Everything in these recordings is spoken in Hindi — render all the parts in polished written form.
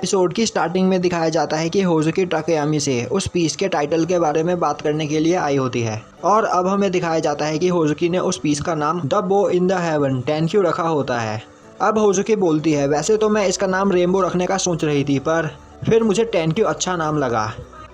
एपिसोड की स्टार्टिंग में दिखाया जाता है कि होजुकी टाकेयामी से उस पीस के टाइटल के बारे में बात करने के लिए आई होती है और अब हमें दिखाया जाता है कि होजुकी ने उस पीस का नाम द बो इन द हेवन टेंक्यू रखा होता है। अब होजुकी बोलती है वैसे तो मैं इसका नाम रेनबो रखने का सोच रही थी पर फिर मुझे टेंक्यू अच्छा नाम लगा।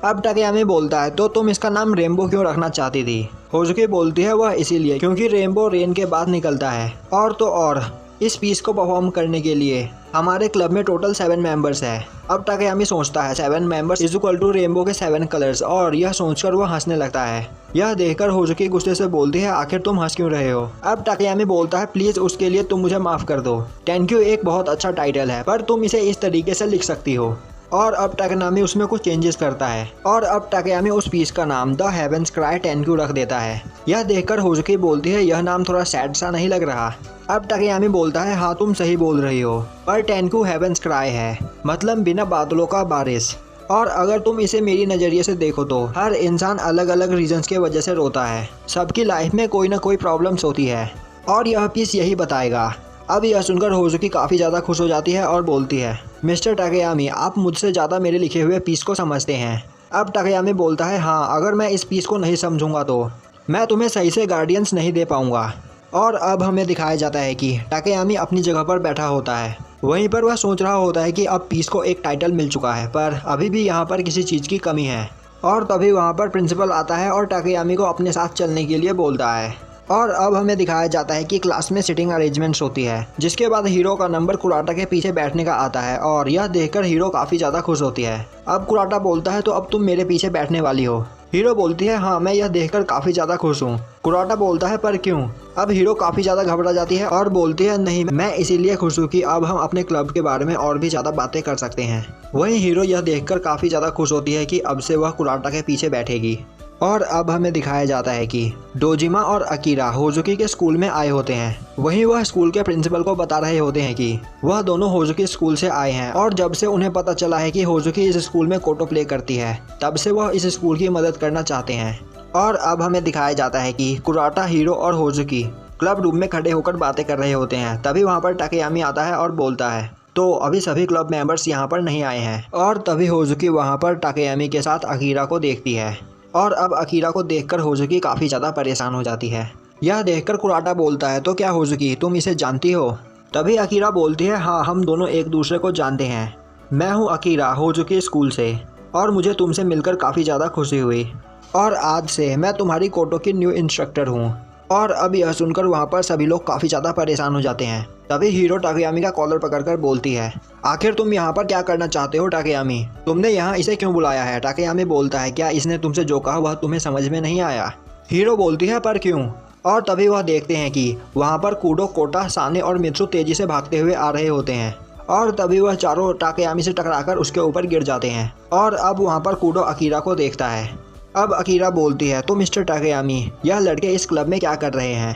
अब टाकेयामी बोलता है तो तुम इसका नाम रेनबो क्यों रखना चाहती थी? होजुकी बोलती है वह इसीलिए क्योंकि रेनबो रेन के बाद निकलता है और तो और इस पीस को परफॉर्म करने के लिए हमारे क्लब में टोटल 7 मेंबर्स है। अब टाकेयामी सोचता है 7 members is equal to rainbow के 7 कलर्स और यह सोचकर वह हंसने लगता है। यह देखकर होजुकी गुस्से से बोलती है आखिर तुम हंस क्यों रहे हो? अब टाकेयामी बोलता है प्लीज उसके लिए तुम मुझे माफ कर दो। टेंक्यू एक बहुत अच्छा टाइटल है पर तुम इसे इस तरीके से लिख सकती हो। और अब टाकेयामी उसमें कुछ चेंजेस करता है और अब टाकेयामी उस पीस का नाम द हेवंस क्राई टेंक्यू रख देता है। यह देखकर होजुकी बोलती है यह नाम थोड़ा सैड सा नहीं लग रहा? अब टाकेयामी बोलता है हाँ तुम सही बोल रही हो पर टेंक्यू हेवंस क्राई है मतलब बिना बादलों का बारिश। और अगर तुम इसे मेरी नज़रिए से देखो तो हर इंसान अलग अलग रीजंस के वजह से रोता है। सबकी लाइफ में कोई ना कोई प्रॉब्लम्स होती है और यह पीस यही बताएगा। अब यह सुनकर होजुकी काफ़ी ज़्यादा खुश हो जाती है और बोलती है मिस्टर टाकेयामी आप मुझसे ज़्यादा मेरे लिखे हुए पीस को समझते हैं। अब टाकेयामी बोलता है हाँ अगर मैं इस पीस को नहीं समझूंगा तो मैं तुम्हें सही से गार्डियंस नहीं दे पाऊंगा। और अब हमें दिखाया जाता है कि टाकेयामी अपनी जगह पर बैठा होता है। वहीं पर वह सोच रहा होता है कि अब पीस को एक टाइटल मिल चुका है पर अभी भी यहाँ पर किसी चीज़ की कमी है। और तभी वहाँ पर प्रिंसिपल आता है और टाकेयामी को अपने साथ चलने के लिए बोलता है। और अब हमें दिखाया जाता है कि क्लास में सिटिंग अरेंजमेंट्स होती है जिसके बाद हीरो का नंबर कुराटा के पीछे बैठने का आता है और यह देखकर हीरो काफ़ी ज़्यादा खुश होती है। अब कुराटा बोलता है तो अब तुम मेरे पीछे बैठने वाली हो? हीरो बोलती है हाँ मैं यह देखकर काफ़ी ज़्यादा खुश हूँ। कुराटा बोलता है पर क्यों? अब हीरो काफ़ी ज़्यादा घबरा जाती है और बोलती है नहीं मैं इसीलिए खुश हूँ कि अब हम अपने क्लब के बारे में और भी ज़्यादा बातें कर सकते हैं। वहीं हीरो यह देखकर काफ़ी ज़्यादा खुश होती है कि अब से वह कुराटा के पीछे बैठेगी। और अब हमें दिखाया जाता है कि डोजिमा और अकीरा होजुकी के स्कूल में आए होते हैं। वहीं वह स्कूल के प्रिंसिपल को बता रहे होते हैं कि वह दोनों होजुकी स्कूल से आए हैं और जब से उन्हें पता चला है कि होजुकी इस स्कूल में कोटो प्ले करती है तब से वह इस स्कूल की मदद करना चाहते हैं। और अब हमें दिखाया जाता है कि कुराटा, हीरो और होजुकी क्लब रूम में खड़े होकर बातें कर रहे होते हैं। तभी वहाँ पर टाकेयामी आता है और बोलता है तो अभी सभी क्लब मेंबर्स यहाँ पर नहीं आए हैं। और तभी होजुकी वहाँ पर टाकेयामी के साथ अकीरा को देखती है और अब अकीरा को देखकर होजुकी काफ़ी ज़्यादा परेशान हो जाती है। यह देखकर कुराटा बोलता है तो क्या होजुकी तुम इसे जानती हो? तभी अकीरा बोलती है हाँ हम दोनों एक दूसरे को जानते हैं। मैं हूँ अकीरा होजुकी स्कूल से और मुझे तुमसे मिलकर काफ़ी ज़्यादा खुशी हुई और आज से मैं तुम्हारी कोटो की न्यू इंस्ट्रक्टर हूँ। और अब यह सुनकर वहाँ पर सभी लोग काफ़ी ज़्यादा परेशान हो जाते हैं। तभी हीरो टाकेयामी का कॉलर पकड़कर बोलती है आखिर तुम यहाँ पर क्या करना चाहते हो टाकेयामी? तुमने यहाँ इसे क्यों बुलाया है? टाकेयामी बोलता है क्या इसने तुमसे जो कहा वह तुम्हें समझ में नहीं आया? हीरो बोलती है पर क्यों? और तभी वह देखते हैं कि वहाँ पर कूडो, कोटा, साने और मित्सु तेजी से भागते हुए आ रहे होते हैं। और तभी वह चारों टाकेयामी से टकराकर उसके ऊपर गिर जाते हैं। और अब वहाँ पर कूडो अकीरा को देखता है। अब अकीरा बोलती है तो मिस्टर टाकेयामी यह लड़के इस क्लब में क्या कर रहे हैं?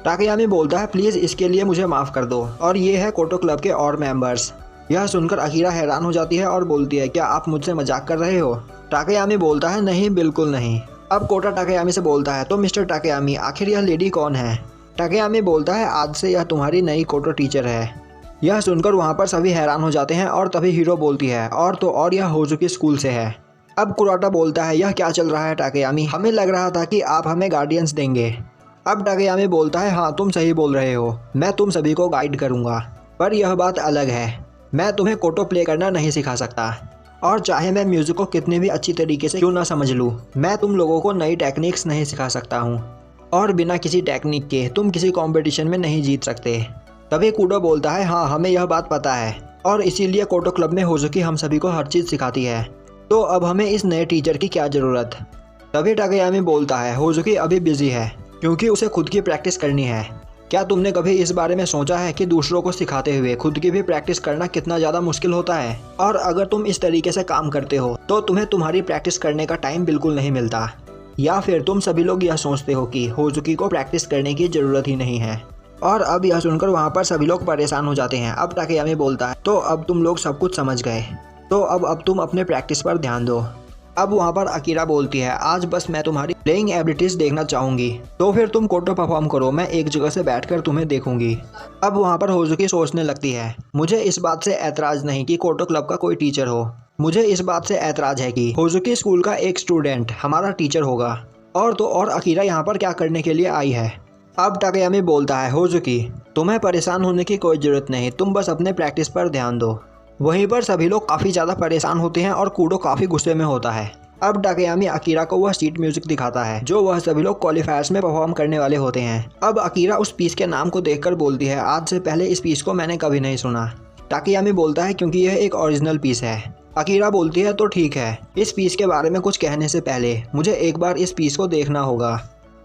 टाकेयामी बोलता है प्लीज़ इसके लिए मुझे माफ़ कर दो और ये है कोटो क्लब के और मेंबर्स। यह सुनकर अकीरा हैरान हो जाती है और बोलती है क्या आप मुझसे मजाक कर रहे हो? टाकेयामी बोलता है नहीं बिल्कुल नहीं। अब कोटा टाकेयामी से बोलता है तो मिस्टर टाकेयामी आखिर यह लेडी कौन है? टाकेयामी बोलता है आज से यह तुम्हारी नई कोटो टीचर है। यह सुनकर वहाँ पर सभी हैरान हो जाते हैं और तभी हीरो बोलती है और तो और यह होजुकी स्कूल से है। अब कुराटा बोलता है यह क्या चल रहा है टाकेयामी? हमें लग रहा था कि आप हमें गार्डियंस देंगे। अब टाकेयामी बोलता है हाँ तुम सही बोल रहे हो, मैं तुम सभी को गाइड करूँगा पर यह बात अलग है, मैं तुम्हें कोटो प्ले करना नहीं सिखा सकता और चाहे मैं म्यूज़िक को कितनी भी अच्छी तरीके से क्यों ना समझ लूँ मैं तुम लोगों को नई टेक्निक्स नहीं सिखा सकता हूँ और बिना किसी टेक्निक के तुम किसी कंपटीशन में नहीं जीत सकते। तभी कूडो बोलता है हाँ हमें यह बात पता है और इसीलिए कोटो क्लब में होजुकी हम सभी को हर चीज़ सिखाती है, तो अब हमें इस नए टीचर की क्या ज़रूरत? तभी टाकेयामी बोलता है होजुकी अभी बिजी है क्योंकि उसे खुद की प्रैक्टिस करनी है। क्या तुमने कभी इस बारे में सोचा है कि दूसरों को सिखाते हुए खुद की भी प्रैक्टिस करना कितना ज़्यादा मुश्किल होता है? और अगर तुम इस तरीके से काम करते हो तो तुम्हें तुम्हारी प्रैक्टिस करने का टाइम बिल्कुल नहीं मिलता। या फिर तुम सभी लोग यह सोचते हो कि होजुकी को प्रैक्टिस करने की ज़रूरत ही नहीं है। और अब यह सुनकर वहाँ पर सभी लोग परेशान हो जाते हैं। अब टाकेयामी बोलता है तो अब तुम लोग सब कुछ समझ गए, तो अब तुम अपने प्रैक्टिस पर ध्यान दो। अब वहाँ पर अकीरा बोलती है आज बस मैं तुम्हारी प्लेइंग एबिलिटीज देखना चाहूंगी, तो फिर तुम कोटो परफॉर्म करो, मैं एक जगह से बैठकर तुम्हें देखूंगी। अब वहाँ पर होजुकी सोचने लगती है मुझे इस बात से ऐतराज नहीं कि कोटो क्लब का कोई टीचर हो, मुझे इस बात से ऐतराज है कि होजुकी स्कूल का एक स्टूडेंट हमारा टीचर होगा। और तो और अकीरा यहाँ पर क्या करने के लिए आई है। अब टाकेयामी बोलता है होजुकी तुम्हें परेशान होने की कोई ज़रूरत नहीं, तुम बस अपने प्रैक्टिस पर ध्यान दो। वहीं पर सभी लोग काफ़ी ज़्यादा परेशान होते हैं और कूडो काफ़ी गुस्से में होता है। अब टाकेयामी अकीरा को वह सीट म्यूजिक दिखाता है जो वह सभी लोग क्वालिफायर्स में परफॉर्म करने वाले होते हैं। अब अकीरा उस पीस के नाम को देखकर बोलती है आज से पहले इस पीस को मैंने कभी नहीं सुना। टाकेयामी बोलता है क्योंकि यह एक ओरिजिनल पीस है। अकीरा बोलती है तो ठीक है, इस पीस के बारे में कुछ कहने से पहले मुझे एक बार इस पीस को देखना होगा।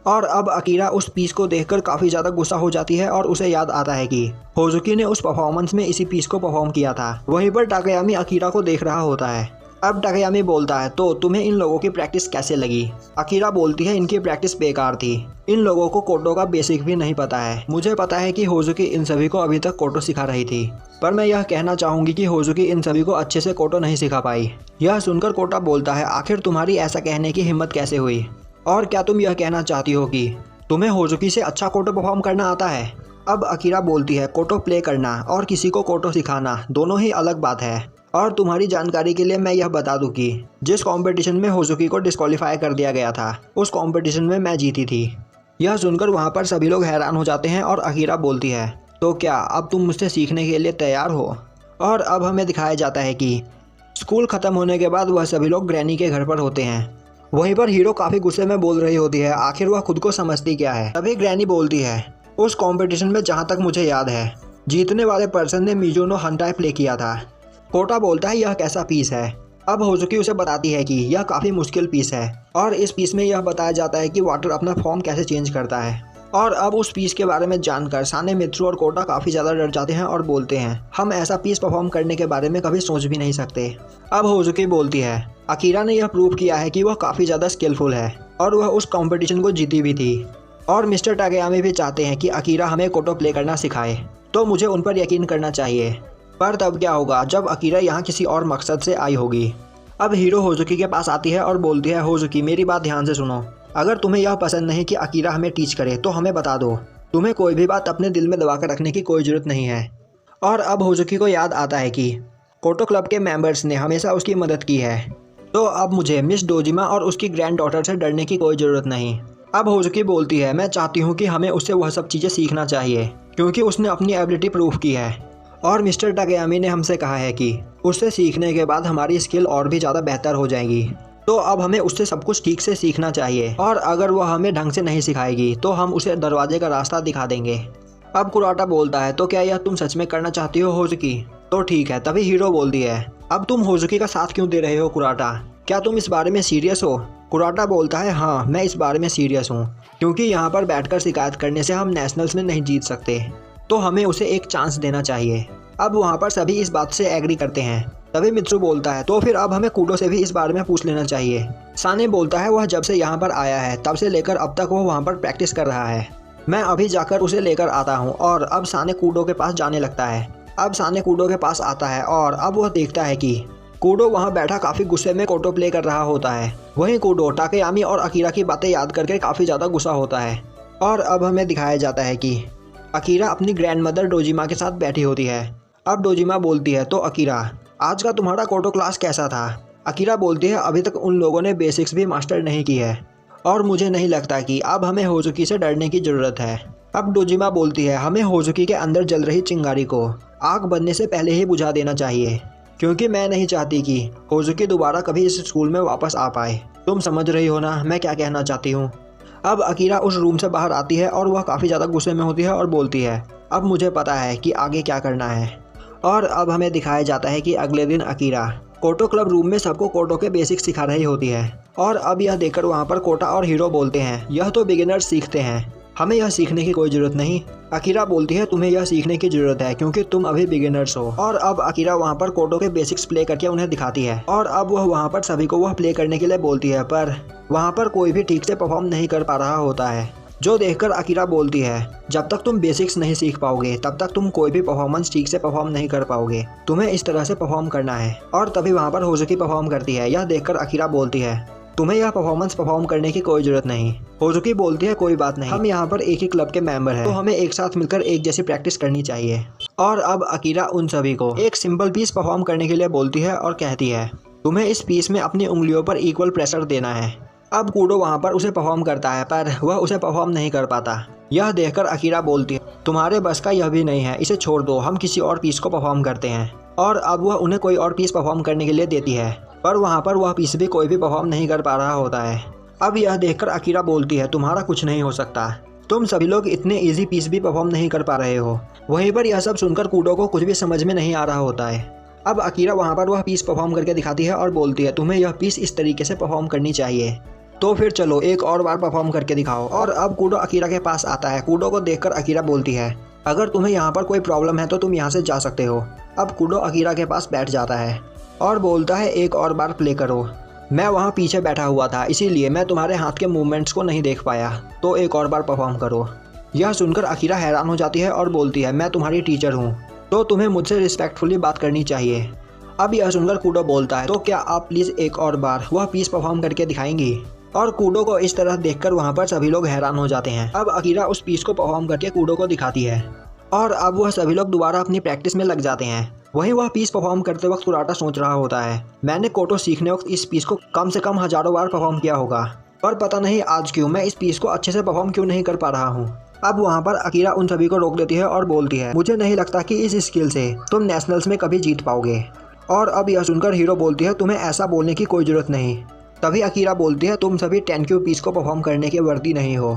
और अब अकीरा उस पीस को देखकर काफ़ी ज़्यादा गुस्सा हो जाती है और उसे याद आता है कि होजुकी ने उस परफॉर्मेंस में इसी पीस को परफॉर्म किया था। वहीं पर टाकेयामी अकीरा को देख रहा होता है। अब टाकेयामी बोलता है तो तुम्हें इन लोगों की प्रैक्टिस कैसे लगी। अकीरा बोलती है इनकी प्रैक्टिस बेकार थी, इन लोगों को कोटो का बेसिक भी नहीं पता है। मुझे पता है कि होजुकी इन सभी को अभी तक कोटो सिखा रही थी, पर मैं यह कहना चाहूँगी कि होजुकी इन सभी को अच्छे से कोटो नहीं सिखा पाई। यह सुनकर कोटा बोलता है आखिर तुम्हारी ऐसा कहने की हिम्मत कैसे हुई, और क्या तुम यह कहना चाहती हो कि तुम्हें होजुकी से अच्छा कोटो परफॉर्म करना आता है। अब अकीरा बोलती है कोटो प्ले करना और किसी को कोटो सिखाना दोनों ही अलग बात है। और तुम्हारी जानकारी के लिए मैं यह बता दूं कि जिस कंपटीशन में होजुकी को डिस्क्वालीफाई कर दिया गया था उस कंपटीशन में मैं जीती थी। यह सुनकर वहाँ पर सभी लोग हैरान हो जाते हैं और अकीरा बोलती है तो क्या अब तुम मुझसे सीखने के लिए तैयार हो। और अब हमें दिखाया जाता है कि स्कूल ख़त्म होने के बाद वह सभी लोग ग्रैनी के घर पर होते हैं। वहीं पर हीरो काफ़ी गुस्से में बोल रही होती है आखिर वह खुद को समझती क्या है। तभी ग्रैनी बोलती है उस कंपटीशन में जहाँ तक मुझे याद है जीतने वाले पर्सन ने मिजुनो हंटाई प्ले किया था। कोटा बोलता है यह कैसा पीस है। अब होजुकी उसे बताती है कि यह काफ़ी मुश्किल पीस है और इस पीस में यह बताया जाता है कि वाटर अपना फॉर्म कैसे चेंज करता है। और अब उस पीस के बारे में जानकर साने मित्रू और कोटा काफ़ी ज़्यादा डर जाते हैं और बोलते हैं हम ऐसा पीस परफॉर्म करने के बारे में कभी सोच भी नहीं सकते। अब होजुकी बोलती है अकीरा ने यह प्रूव किया है कि वह काफ़ी ज़्यादा स्किलफुल है और वह उस कंपटीशन को जीती भी थी। और मिस्टर टाकेयामी भी चाहते हैं कि अकीरा हमें कोटो प्ले करना सिखाए, तो मुझे उन पर यकीन करना चाहिए। पर तब क्या होगा जब अकीरा यहाँ किसी और मकसद से आई होगी। अब हीरो होजुकी के पास आती है और बोलती है होजुकी मेरी बात ध्यान से सुनो, अगर तुम्हें यह पसंद नहीं कि अकीरा हमें टीच करे तो हमें बता दो, तुम्हें कोई भी बात अपने दिल में दबा कर रखने की कोई ज़रूरत नहीं है। और अब होजुकी को याद आता है कि कोटो क्लब के मेंबर्स ने हमेशा उसकी मदद की है, तो अब मुझे मिस डोजिमा और उसकी ग्रैंड डॉटर से डरने की कोई ज़रूरत नहीं। अब होजुकी बोलती है मैं चाहती हूँ कि हमें उससे वह सब चीज़ें सीखना चाहिए क्योंकि उसने अपनी एबिलिटी प्रूव की है और मिस्टर टाकेयामी ने हमसे कहा है कि उससे सीखने के बाद हमारी स्किल और भी ज़्यादा बेहतर हो जाएगी, तो अब हमें उससे सब कुछ ठीक से सीखना चाहिए और अगर वह हमें ढंग से नहीं सिखाएगी तो हम उसे दरवाजे का रास्ता दिखा देंगे। अब कुराटा बोलता है तो क्या यह तुम सच में करना चाहती हो होजुकी। तो ठीक है। तभी हीरो बोलती है अब तुम होजुकी का साथ क्यों दे रहे हो कुराटा, क्या तुम इस बारे में सीरियस हो। कुराटा बोलता है हाँ मैं इस बारे में सीरियस हूँ क्योंकि यहाँ पर बैठकर शिकायत करने से हम नेशनल्स में नहीं जीत सकते, तो हमें उसे एक चांस देना चाहिए। अब वहाँ पर सभी इस बात से एग्री करते हैं। तभी मित्रू बोलता है तो फिर अब हमें कूडो से भी इस बारे में पूछ लेना चाहिए। साने बोलता है वह जब से यहाँ पर आया है तब से लेकर अब तक वह वहाँ पर प्रैक्टिस कर रहा है, मैं अभी जाकर उसे लेकर आता हूँ। और अब साने कूडो के पास जाने लगता है। अब साने कूडो के पास आता है और अब वह देखता है कि कूडो वहाँ बैठा काफ़ी गुस्से में कोटो प्ले कर रहा होता है। वहीं कूडो टाकेयामी और अकीरा की बातें याद करके काफ़ी ज़्यादा गुस्सा होता है। और अब हमें दिखाया जाता है कि अकीरा अपनी ग्रैंड मदर डोजिमा के साथ बैठी होती है। अब डोजिमा बोलती है तो अकीरा आज का तुम्हारा कोटो क्लास कैसा था। अकीरा बोलती है अभी तक उन लोगों ने बेसिक्स भी मास्टर नहीं की है और मुझे नहीं लगता कि अब हमें होजुकी से डरने की ज़रूरत है। अब डोजिमा बोलती है हमें होजुकी के अंदर जल रही चिंगारी को आग बनने से पहले ही बुझा देना चाहिए क्योंकि मैं नहीं चाहती कि होजुकी दोबारा कभी इस स्कूल में वापस आ पाए। तुम समझ रही हो ना मैं क्या कहना चाहती हूँ। अब अकीरा उस रूम से बाहर आती है और वह काफ़ी ज़्यादा गुस्से में होती है और बोलती है अब मुझे पता है कि आगे क्या करना है। और अब हमें दिखाया जाता है कि अगले दिन अकीरा कोटो क्लब रूम में सबको कोटो के बेसिक्स सिखा रही होती है। और अब यह देखकर वहाँ पर कोटा और हीरो बोलते हैं यह तो बिगिनर्स सीखते हैं, हमें यह सीखने की कोई ज़रूरत नहीं। अकीरा बोलती है तुम्हें यह सीखने की ज़रूरत है क्योंकि तुम अभी बिगिनर्स हो। और अब अकीरा वहाँ पर कोटो के बेसिक्स प्ले करके उन्हें दिखाती है और अब वह वहाँ पर सभी को वह प्ले करने के लिए बोलती है, पर वहाँ पर कोई भी ठीक से परफॉर्म नहीं कर पा रहा होता है। जो देखकर अकीरा बोलती है, जब तक तुम बेसिक्स नहीं सीख पाओगे तब तक तुम कोई भी परफॉर्मेंस ठीक से परफॉर्म नहीं कर पाओगे, तुम्हें इस तरह से परफॉर्म करना है। और तभी वहाँ पर होजुकी परफॉर्म करती है। यह देखकर अकीरा बोलती है, तुम्हें यह परफॉर्मेंस परफॉर्म करने की कोई जरूरत नहीं। होजुकी बोलती है, कोई बात नहीं, हम यहाँ पर एक ही क्लब के मेंबर हैं, तो हमें एक साथ मिलकर एक जैसी प्रैक्टिस करनी चाहिए। और अब अकीरा उन सभी को एक सिंपल पीस परफॉर्म करने के लिए बोलती है और कहती है, तुम्हें इस पीस में अपनी उंगलियों पर इक्वल प्रेशर देना है। अब कूडो वहाँ पर उसे परफॉर्म करता है, पर वह उसे परफॉर्म नहीं कर पाता। यह देखकर अकीरा बोलती है, तुम्हारे बस का यह भी नहीं है, इसे छोड़ दो, हम किसी और पीस को परफॉर्म करते हैं। और अब वह उन्हें कोई और पीस परफॉर्म करने के लिए देती है, पर वहाँ पर वह पीस भी कोई भी परफॉर्म नहीं कर पा रहा होता है। अब यह देखकर अकीरा बोलती है, तुम्हारा कुछ नहीं हो सकता, तुम सभी लोग इतने इजी पीस भी परफॉर्म नहीं कर पा रहे हो। वहीं पर यह सब सुनकर कूडो को कुछ भी समझ में नहीं आ रहा होता है। अब अकीरा वहाँ पर वह पीस परफॉर्म करके दिखाती है और बोलती है, तुम्हें यह पीस इस तरीके से परफॉर्म करनी चाहिए, तो फिर चलो एक और बार परफॉर्म करके दिखाओ। और अब कूडो अकीरा के पास आता है। कूडो को देखकर अकीरा बोलती है, अगर तुम्हें यहाँ पर कोई प्रॉब्लम है तो तुम यहाँ से जा सकते हो। अब कूडो अकीरा के पास बैठ जाता है और बोलता है, एक और बार प्ले करो, मैं वहाँ पीछे बैठा हुआ था इसीलिए मैं तुम्हारे हाथ के मूवमेंट्स को नहीं देख पाया, तो एक और बार परफॉर्म करो। यह सुनकर अकीरा हैरान हो जाती है और बोलती है, मैं तुम्हारी टीचर हूँ, तो तुम्हें मुझसे रिस्पेक्टफुली बात करनी चाहिए। अब यह सुनकर कूडो बोलता है, तो क्या आप प्लीज़ एक और बार वह पीस परफॉर्म करके दिखाएंगी। और कूडो को इस तरह देखकर वहाँ पर सभी लोग हैरान हो जाते हैं। अब अकीरा उस पीस को परफॉर्म करके कूडो को दिखाती है और अब वह सभी लोग दोबारा अपनी प्रैक्टिस में लग जाते हैं। वहीं वह पीस परफॉर्म करते वक्त कुराटा सोच रहा होता है, मैंने कोटो सीखने वक्त इस पीस को कम से कम हजारों बार परफॉर्म किया होगा, पर पता नहीं आज क्यों मैं इस पीस को अच्छे से परफॉर्म क्यों नहीं कर पा रहा हूँ। अब वहाँ पर अकीरा उन सभी को रोक देती है और बोलती है, मुझे नहीं लगता कि इस स्किल से तुम नेशनल्स में कभी जीत पाओगे। और अब यह सुनकर हीरो बोलती है, तुम्हें ऐसा बोलने की कोई ज़रूरत नहीं। तभी अकीरा बोलती है, तुम सभी 10Q पीस को परफॉर्म करने के वर्दी नहीं हो,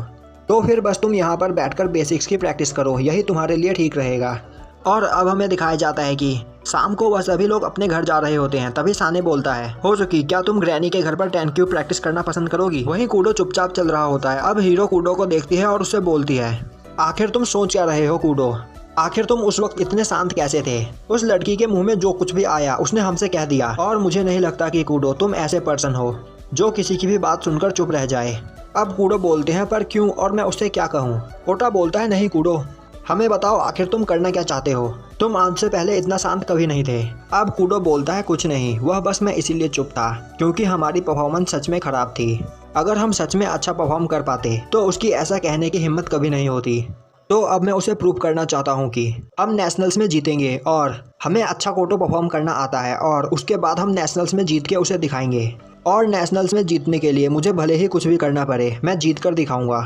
तो फिर बस तुम यहाँ पर बैठकर बेसिक्स की प्रैक्टिस करो, यही तुम्हारे लिए ठीक रहेगा। और अब हमें दिखाया जाता है कि शाम को वह सभी लोग अपने घर जा रहे होते हैं। तभी साने बोलता है, होजुकी क्या तुम ग्रैनी के घर पर 10Q प्रैक्टिस करना पसंद करोगी। वहीं कूडो चुपचाप चल रहा होता है। अब हीरो कूडो को देखती है और उससे बोलती है, आखिर तुम सोच क्या रहे हो कूडो, आखिर तुम उस वक्त इतने शांत कैसे थे। उस लड़की के मुंह में जो कुछ भी आया उसने हमसे कह दिया, और मुझे नहीं लगता कि कूडो तुम ऐसे पर्सन हो जो किसी की भी बात सुनकर चुप रह जाए। अब कूडो बोलते हैं, पर क्यों और मैं उससे क्या कहूँ। कोटा बोलता है, नहीं कूडो, हमें बताओ आखिर तुम करना क्या चाहते हो, तुम आज से पहले इतना शांत कभी नहीं थे। अब कूडो बोलता है, कुछ नहीं, वह बस मैं इसीलिए चुप था क्योंकि हमारी परफॉर्मेंस सच में खराब थी। अगर हम सच में अच्छा परफॉर्म कर पाते तो उसकी ऐसा कहने की हिम्मत कभी नहीं होती। तो अब मैं उसे प्रूव करना चाहता हूँ कि हम नेशनल्स में जीतेंगे और हमें अच्छा कोटो परफॉर्म करना आता है, और उसके बाद हम नेशनल्स में जीत के उसे दिखाएंगे। और नेशनल्स में जीतने के लिए मुझे भले ही कुछ भी करना पड़े, मैं जीत कर दिखाऊंगा।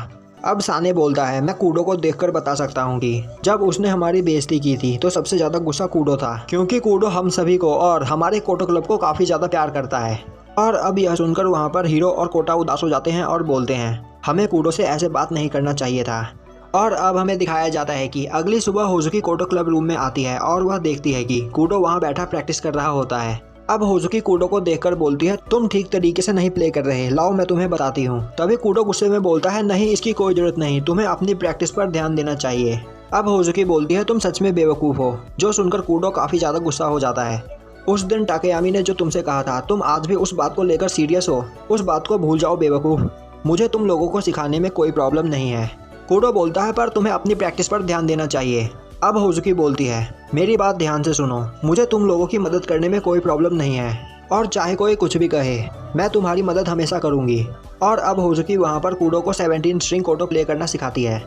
अब साने बोलता है, मैं कूडो को देखकर बता सकता हूँ कि जब उसने हमारी बेइज्जती की थी तो सबसे ज़्यादा गुस्सा कूडो था, क्योंकि कूडो हम सभी को और हमारे कोटो क्लब को काफ़ी ज़्यादा प्यार करता है। और अब यह सुनकर वहाँ पर हीरो और कोटा उदास हो जाते हैं और बोलते हैं, हमें कूडो से ऐसे बात नहीं करना चाहिए था। और अब हमें दिखाया जाता है कि अगली सुबह होजुकी कोटो क्लब रूम में आती है और वह देखती है कि कूडो वहाँ बैठा प्रैक्टिस कर रहा होता है। अब होजुकी कूडो को देखकर बोलती है, तुम ठीक तरीके से नहीं प्ले कर रहे, लाओ मैं तुम्हें बताती हूँ। तभी कूडो गुस्से में बोलता है, नहीं इसकी कोई जरूरत नहीं, तुम्हें अपनी प्रैक्टिस पर ध्यान देना चाहिए। अब होजुकी बोलती है, तुम सच में बेवकूफ़ हो। जो सुनकर कूडो काफ़ी ज़्यादा गुस्सा हो जाता है। उस दिन टाकेयामी ने जो तुमसे कहा था, तुम आज भी उस बात को लेकर सीरियस हो, उस बात को भूल जाओ बेवकूफ़, मुझे तुम लोगों को सिखाने में कोई प्रॉब्लम नहीं है। कूडो बोलता है, पर तुम्हें अपनी प्रैक्टिस पर ध्यान देना चाहिए। अब होजुकी बोलती है, मेरी बात ध्यान से सुनो, मुझे तुम लोगों की मदद करने में कोई प्रॉब्लम नहीं है, और चाहे कोई कुछ भी कहे मैं तुम्हारी मदद हमेशा करूंगी। और अब होजुकी वहाँ पर कूडो को 17 स्ट्रिंग कोटो प्ले करना सिखाती है।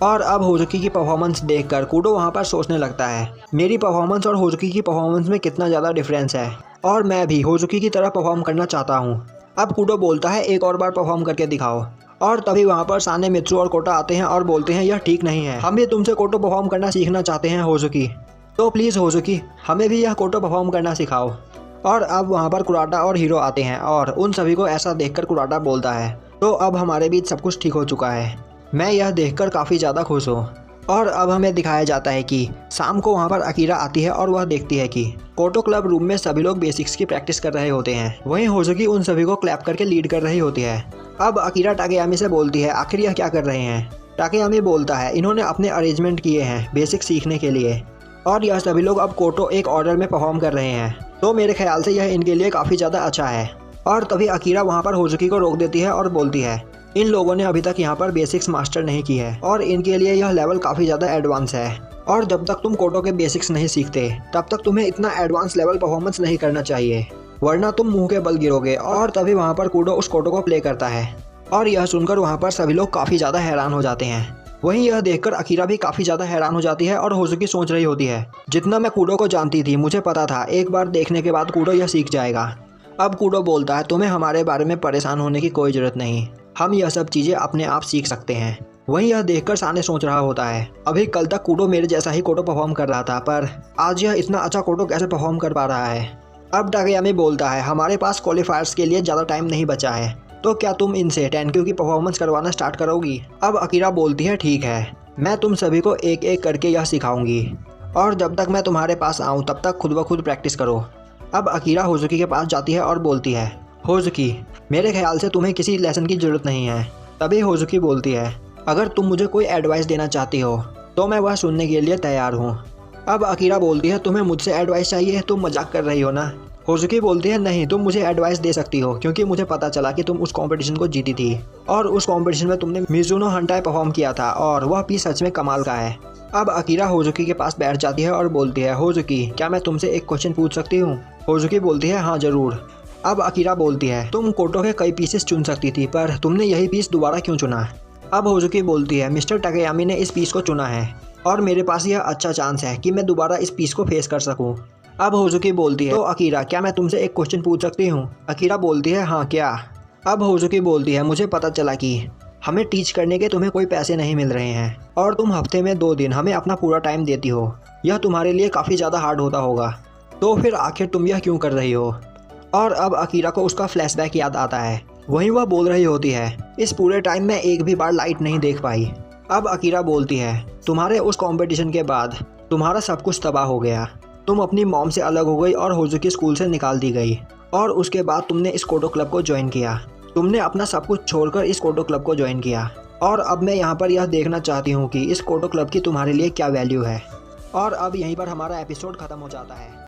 और अब होजुकी की परफॉर्मेंस देखकर कूडो वहाँ पर सोचने लगता है, मेरी परफॉर्मेंस और होजुकी की परफॉर्मेंस में कितना ज़्यादा डिफरेंस है, और मैं भी होजुकी की तरह परफॉर्म करना चाहता हूँ। अब कूडो बोलता है, एक और बार परफॉर्म करके दिखाओ। और तभी वहाँ पर साने, मित्सु और कोटा आते हैं और बोलते हैं, यह ठीक नहीं है, हम भी तुमसे कोटो परफॉर्म करना सीखना चाहते हैं होजुकी, तो प्लीज़ होजुकी हमें भी यह कोटो परफॉर्म करना सिखाओ। और अब वहाँ पर कुराटा और हीरो आते हैं और उन सभी को ऐसा देखकर कुराटा बोलता है, तो अब हमारे बीच सब कुछ ठीक हो चुका है, मैं यह देखकर काफ़ी ज़्यादा खुश हूँ। और अब हमें दिखाया जाता है कि शाम को वहाँ पर अकीरा आती है और वह देखती है कि कोटो क्लब रूम में सभी लोग बेसिक्स की प्रैक्टिस कर रहे होते हैं। वहीं होजुकी उन सभी को क्लैप करके लीड कर रही होती है। अब अकीरा टाकेयामी से बोलती है, आखिर यह क्या कर रहे हैं। टाकेयामी बोलता है, इन्होंने अपने अरेंजमेंट किए हैं बेसिक सीखने के लिए, और यह सभी लोग अब कोटो एक ऑर्डर में परफॉर्म कर रहे हैं, तो मेरे ख्याल से यह इनके लिए काफ़ी ज़्यादा अच्छा है। और तभी अकीरा वहाँ पर होजुकी को रोक देती है और बोलती है, इन लोगों ने अभी तक यहाँ पर बेसिक्स मास्टर नहीं की है और इनके लिए यह लेवल काफ़ी ज़्यादा एडवांस है। और जब तक तुम कोडो के बेसिक्स नहीं सीखते तब तक तुम्हें इतना एडवांस लेवल परफॉर्मेंस नहीं करना चाहिए, वरना तुम मुंह के बल गिरोगे। और तभी वहाँ पर कूडो उस कोडो को प्ले करता है और यह सुनकर वहाँ पर सभी लोग काफ़ी ज़्यादा हैरान हो जाते हैं। वहीं यह देखकर अकीरा भी काफ़ी ज़्यादा हैरान हो जाती है और होजुकी सोच रही होती है, जितना मैं कूडो को जानती थी मुझे पता था एक बार देखने के बाद कूडो यह सीख जाएगा। अब कूडो बोलता है, तुम्हें हमारे बारे में परेशान होने की कोई ज़रूरत नहीं, हम यह सब चीज़ें अपने आप सीख सकते हैं। वहीं यह देखकर साने सोच रहा होता है, अभी कल तक कूडो मेरे जैसा ही कोडो परफॉर्म कर रहा था, पर आज यह इतना अच्छा कोडो कैसे परफॉर्म कर पा रहा है। अब टाकेयामी बोलता है, हमारे पास क्वालिफायर्स के लिए ज़्यादा टाइम नहीं बचा है, तो क्या तुम इनसे टेंक्यू की परफॉर्मेंस करवाना स्टार्ट करोगी। अब अकीरा बोलती है, ठीक है, मैं तुम सभी को एक एक करके यह सिखाऊंगी और जब तक मैं तुम्हारे पास आऊँ तब तक खुद ब खुद प्रैक्टिस करो। अब अकीरा होजुकी के पास जाती है और बोलती है, होजुकी मेरे ख्याल से तुम्हें किसी लेसन की ज़रूरत नहीं है। तभी होजुकी बोलती है, अगर तुम मुझे कोई एडवाइस देना चाहती हो तो मैं वह सुनने के लिए तैयार हूँ। अब अकीरा बोलती है, तुम्हें मुझसे एडवाइस चाहिए, तुम मजाक कर रही हो ना। होजुकी बोलती है, नहीं, तुम मुझे एडवाइस दे सकती हो क्योंकि मुझे पता चला कि तुम उस कंपटीशन को जीती थी और उस कंपटीशन में तुमने मिजुनो हंटाई परफॉर्म किया था और वह पीस सच में कमाल का है। अब अकीरा होजुकी के पास बैठ जाती है और बोलती है, होजुकी क्या मैं तुमसे एक क्वेश्चन पूछ सकती हूँ। होजुकी बोलती है, हाँ ज़रूर। अब अकीरा बोलती है, तुम कोटो के कई पीसेस चुन सकती थी पर तुमने यही पीस दोबारा क्यों चुना। अब होजुकी बोलती है, मिस्टर टाकेयामी ने इस पीस को चुना है और मेरे पास यह अच्छा चांस है कि मैं दोबारा इस पीस को फेस कर सकूं। अब होजुकी बोलती है, तो अकीरा क्या मैं तुमसे एक क्वेश्चन पूछ सकती हूँ। अकीरा बोलती है, हाँ क्या। अब होजुकी बोलती है, मुझे पता चला कि हमें टीच करने के तुम्हें कोई पैसे नहीं मिल रहे हैं और तुम हफ्ते में 2 दिन हमें अपना पूरा टाइम देती हो, यह तुम्हारे लिए काफ़ी ज़्यादा हार्ड होता होगा, तो फिर आखिर तुम यह क्यों कर रही हो। और अब अकीरा को उसका फ्लैशबैक याद आता है। वहीं वह बोल रही होती है, इस पूरे टाइम में एक भी बार लाइट नहीं देख पाई। अब अकीरा बोलती है, तुम्हारे उस कंपटीशन के बाद तुम्हारा सब कुछ तबाह हो गया, तुम अपनी मॉम से अलग हो गई और होजुकी स्कूल से निकाल दी गई और उसके बाद तुमने इस कोडो क्लब को ज्वाइन किया, तुमने अपना सब कुछ छोड़कर इस कोडो क्लब को ज्वाइन किया और अब मैं यहाँ पर यह देखना चाहती हूँ कि इस कोडो क्लब की तुम्हारे लिए क्या वैल्यू है। और अब यहीं पर हमारा एपिसोड ख़त्म हो जाता है।